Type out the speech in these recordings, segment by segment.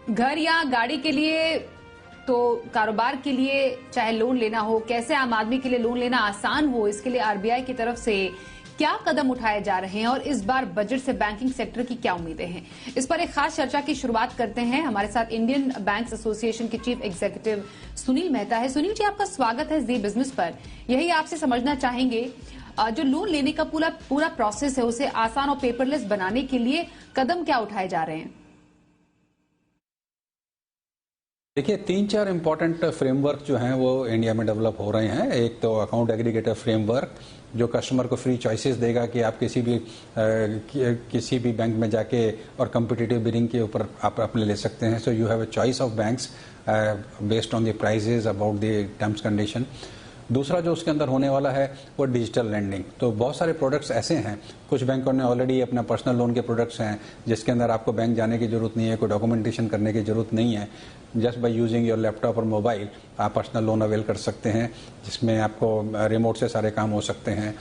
घर या गाड़ी के लिए तो कारोबार के लिए चाहे लोन लेना हो, कैसे आम आदमी के लिए लोन लेना आसान हो, इसके लिए आरबीआई की तरफ से क्या कदम उठाए जा रहे हैं और इस बार बजट से बैंकिंग सेक्टर की क्या उम्मीदें हैं, इस पर एक खास चर्चा की शुरुआत करते हैं। हमारे साथ इंडियन बैंक्स एसोसिएशन के चीफ एग्जीक्यूटिव सुनील मेहता है। सुनील जी, आपका स्वागत है जी बिजनेस पर। यही आपसे समझना चाहेंगे, जो लोन लेने का पूरा प्रोसेस है उसे आसान और पेपरलेस बनाने के लिए कदम क्या उठाए जा रहे हैं? देखिए, 3-4 इम्पॉर्टेंट फ्रेमवर्क जो हैं वो इंडिया में डेवलप हो रहे हैं। एक तो अकाउंट एग्रीगेटर फ्रेमवर्क, जो कस्टमर को फ्री चॉइसेस देगा कि आप किसी भी बैंक में जाके और कम्पिटिटिव बिडिंग के ऊपर आप अपने ले सकते हैं। So you have a choice of banks based on the prices about the terms condition. दूसरा जो उसके अंदर होने वाला है वो डिजिटल लैंडिंग। तो बहुत सारे प्रोडक्ट्स ऐसे हैं, कुछ बैंकों ने ऑलरेडी अपना पर्सनल लोन के प्रोडक्ट्स हैं जिसके अंदर आपको बैंक जाने की जरूरत नहीं है, कोई डॉक्यूमेंटेशन करने की जरूरत नहीं है। Just by using your laptop और मोबाइल आप पर्सनल लोन अवेल कर सकते हैं, जिसमें आपको रिमोट से सारे काम हो सकते हैं।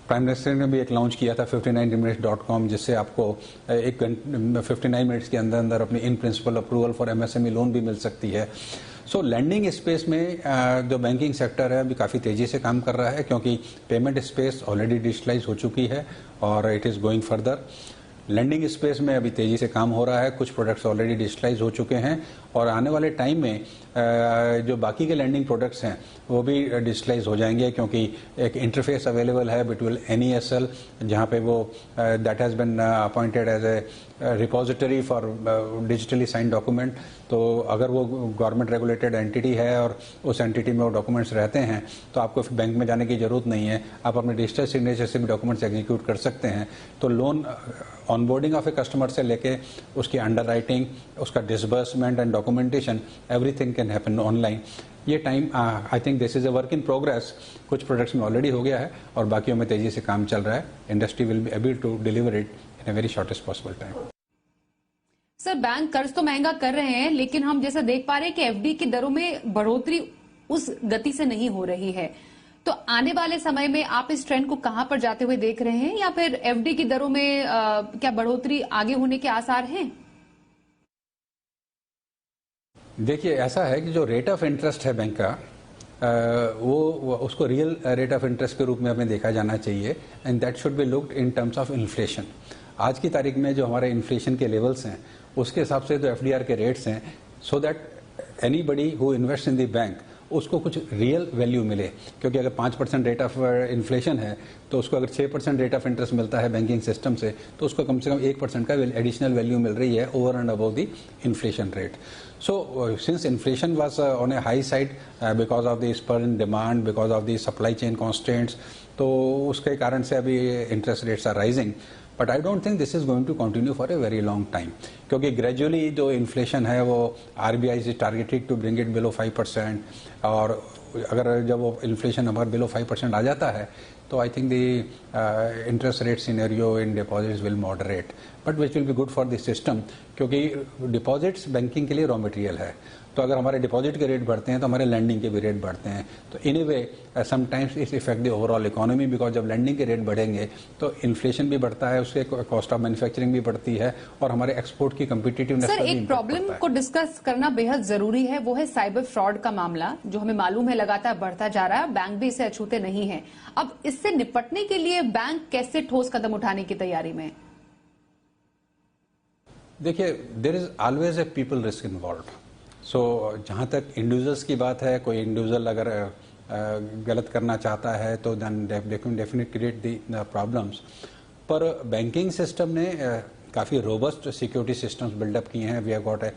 प्राइम मिनिस्टर ने भी एक लॉन्च किया था 59minutes.com, जिससे आपको 59 मिनट्स के अंदर अंदर अपनी in principle approval for MSME loan भी मिल सकती है। सो लैंडिंग स्पेस में जो बैंकिंग सेक्टर है अभी काफ़ी तेज़ी से काम कर रहा है, क्योंकि पेमेंट स्पेस ऑलरेडी डिजिटलाइज हो चुकी है और it is going further. Lending space में अभी तेज़ी से काम हो रहा है, कुछ प्रोडक्ट्स ऑलरेडी डिजिटलाइज हो चुके हैं और आने वाले टाइम में जो बाकी के लैंडिंग प्रोडक्ट्स हैं वो भी डिजिटलाइज हो जाएंगे, क्योंकि एक इंटरफेस अवेलेबल है बिटवीन NESL, जहाँ पे वो that has been appointed as a repository for digitally sign document. तो अगर वो गवर्नमेंट रेगुलेटेड एंटिटी है और उस एंटिटी में वो डॉक्यूमेंट्स रहते हैं तो आपको फिर बैंक में जाने की जरूरत नहीं है, आप अपने डिजिटल सिग्नेचर से भी डॉक्यूमेंट्स एग्जीक्यूट कर सकते हैं। तो loan onboarding of a customer से लेके उसकी अंडरराइटिंग, उसका disbursement and documentation, everything can happen online. ये time I think this is a work in progress. कुछ प्रोडक्ट्स में ऑलरेडी हो गया है और बाकियों में तेजी से काम चल रहा है। Industry will be able to deliver it in a very shortest possible time. Sir, bank कर्ज तो महंगा कर रहे हैं, लेकिन हम जैसा देख पा रहे हैं कि एफडी की दरों में बढ़ोतरी उस गति से नहीं हो रही है। तो आने वाले समय में आप इस ट्रेंड को कहां पर जाते हुए देख रहे हैं, या फिर एफडी की दरों में क्या बढ़ोतरी आगे होने के आसार हैं? देखिए, ऐसा है कि जो रेट ऑफ इंटरेस्ट है बैंक का वो उसको रियल रेट ऑफ इंटरेस्ट के रूप में हमें देखा जाना चाहिए, and that should be looked in terms of inflation. आज की तारीख में जो हमारे इन्फ्लेशन के लेवल्स हैं उसके हिसाब से जो FDR के रेट्स हैं, so that anybody who invest in the bank उसको कुछ रियल वैल्यू मिले। क्योंकि अगर 5% रेट ऑफ इन्फ्लेशन है तो उसको अगर 6% रेट ऑफ इंटरेस्ट मिलता है बैंकिंग सिस्टम से, तो उसको कम से कम 1% का एडिशनल वैल्यू मिल रही है over and above the inflation rate. So since inflation was on a high side because of the spur in demand, because of the supply chain constraints, तो उसके कारण से अभी interest rates are rising. But I don't think this is going to continue for a very long time, क्योंकि gradually जो inflation है वो RBI is targeting to bring it below 5%, और अगर जब वो inflation हमारा below 5% आ जाता है तो I think the interest rate scenario in deposits will moderate, but which will be good for the system, क्योंकि deposits banking के लिए raw material है। तो अगर हमारे डिपॉजिट के रेट बढ़ते हैं तो हमारे लैंडिंग के भी रेट बढ़ते हैं। तो इन ए वे समटाइम्स इस effect the overall economy, because जब लैंडिंग के रेट बढ़ेंगे तो इन्फ्लेशन भी बढ़ता है, उसके कॉस्ट ऑफ मैन्युफैक्चरिंग भी बढ़ती है और हमारे एक्सपोर्ट की कम्पिटिटिवनेस। सर, एक प्रॉब्लम को डिस्कस करना बेहद जरूरी है, वो है साइबर फ्रॉड का मामला, जो हमें मालूम है लगातार बढ़ता जा रहा है। बैंक भी इसे अछूते नहीं है। अब इससे निपटने के लिए बैंक कैसे ठोस कदम उठाने की तैयारी में? देखिए, there is always a people risk involve. So जहाँ तक इंडिविजुअल्स की बात है, कोई इंडिविजुअल अगर गलत करना चाहता है तो then definitely create the problems. पर बैंकिंग सिस्टम ने काफ़ी रोबस्ट सिक्योरिटी सिस्टम्स बिल्डअप किए हैं। We have got a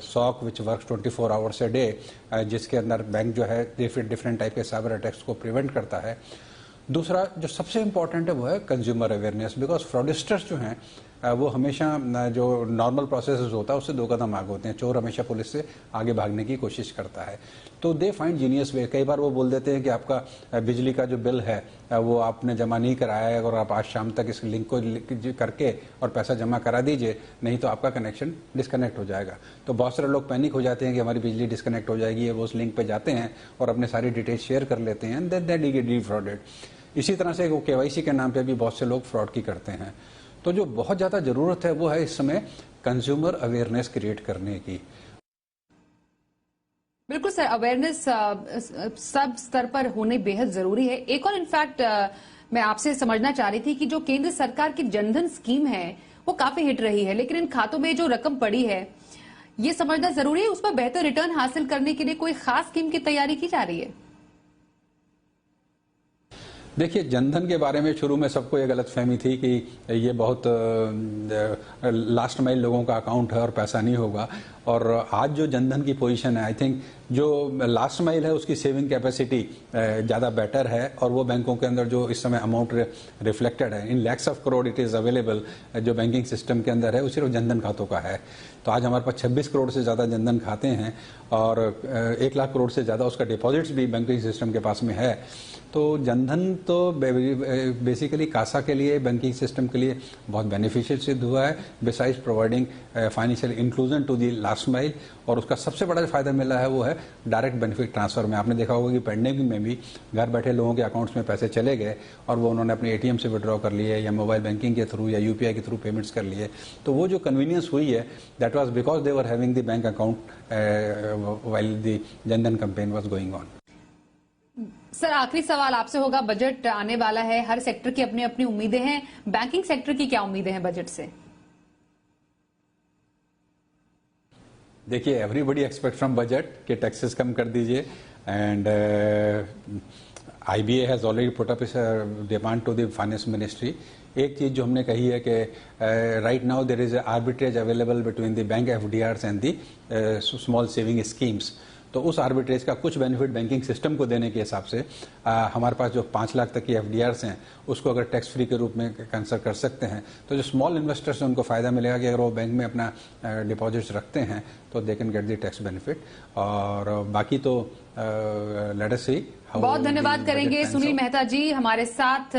SOC which works 24 hours a day, जिसके अंदर बैंक जो है डिफरेंट टाइप के साइबर अटैक्स को प्रिवेंट करता है। दूसरा जो सबसे इम्पॉर्टेंट है वो है कंज्यूमर अवेयरनेस, बिकॉज फ्रॉडिस्टर्स जो हैं वो हमेशा जो नॉर्मल प्रोसेस होता है उससे 2 कदम आगे होते हैं। चोर हमेशा पुलिस से आगे भागने की कोशिश करता है, तो दे फाइंड जीनियस वे। कई बार वो बोल देते हैं कि आपका बिजली का जो बिल है वो आपने जमा नहीं कराया है और आप आज शाम तक इस लिंक को करके और पैसा जमा करा दीजिए, नहीं तो आपका कनेक्शन डिस्कनेक्ट हो जाएगा। तो बहुत सारे लोग पैनिक हो जाते हैं कि हमारी बिजली डिस्कनेक्ट हो जाएगी, वो उस लिंक पे जाते हैं और अपने सारी डिटेल्स शेयर कर लेते हैं, देन दे गेट डिफ्रॉडेड। इसी तरह से वो KYC के नाम पे भी बहुत से लोग फ्रॉड की करते हैं। तो जो बहुत ज्यादा जरूरत है वो है इस समय कंज्यूमर अवेयरनेस क्रिएट करने की। बिल्कुल सर, अवेयरनेस सब स्तर पर होने बेहद जरूरी है। एक और इनफैक्ट मैं आपसे समझना चाह रही थी कि जो केंद्र सरकार की जनधन स्कीम है वो काफी हिट रही है, लेकिन इन खातों में जो रकम पड़ी है ये समझना जरूरी है, उस पर बेहतर रिटर्न हासिल करने के लिए कोई खास स्कीम की तैयारी की जा रही है? देखिए, जनधन के बारे में शुरू में सबको ये गलतफहमी थी कि ये बहुत लास्ट माइल लोगों का अकाउंट है और पैसा नहीं होगा। और आज जो जनधन की पोजीशन है, आई थिंक जो लास्ट माइल है उसकी सेविंग कैपेसिटी ज़्यादा बेटर है, और वो बैंकों के अंदर जो इस समय अमाउंट रिफ्लेक्टेड है in lakhs of crore it is available, जो बैंकिंग सिस्टम के अंदर है वो सिर्फ जनधन खातों का है। तो आज हमारे पास 26 करोड़ से ज़्यादा जनधन खाते हैं और 1 लाख करोड़ से ज़्यादा उसका डिपॉजिट्स भी बैंकिंग सिस्टम के पास में है। तो जनधन तो बेसिकली कासा के लिए, बैंकिंग सिस्टम के लिए बहुत बेनिफिशियल सिद्ध हुआ है, besides providing financial inclusion to the last mile. और उसका सबसे बड़ा जो फायदा मिला है वो है डायरेक्ट बेनिफिट ट्रांसफर में। आपने देखा होगा कि पेंडेमिक में भी घर बैठे लोगों के अकाउंट्स में पैसे चले गए और वो उन्होंने अपने एटीएम से विड्रॉ कर लिए या मोबाइल बैंकिंग के थ्रू या यूपीआई के थ्रू पेमेंट्स कर लिए। तो वो जो कन्वीनियंस हुई है that was because they were having the bank account while the Jan Dhan campaign was going on. Sir, आखिरी सवाल आपसे होगा, बजट आने वाला है, हर सेक्टर की अपनी अपनी उम्मीदें हैं, बैंकिंग सेक्टर की क्या उम्मीदें हैं बजट से? देखिए, एवरीबडी एक्सपेक्ट फ्रॉम बजट के टैक्सेस कम कर दीजिए, and IBA has already put up demand to the finance ministry. एक चीज जो हमने कही है कि right now there is arbitrage available between the bank FDRs and the small saving schemes. तो उस आर्बिट्रेज का कुछ बेनिफिट बैंकिंग सिस्टम को देने के हिसाब से हमारे पास जो 5 लाख तक की FDRs हैं उसको अगर टैक्स फ्री के रूप में कंसिडर कर सकते हैं तो जो स्मॉल इन्वेस्टर्स हैं उनको फायदा मिलेगा कि अगर वो बैंक में अपना डिपॉजिट्स रखते हैं तो they can get the tax benefit. और बाकी तो लेट अस सी। बहुत धन्यवाद करेंगे सुनील मेहता जी हमारे साथ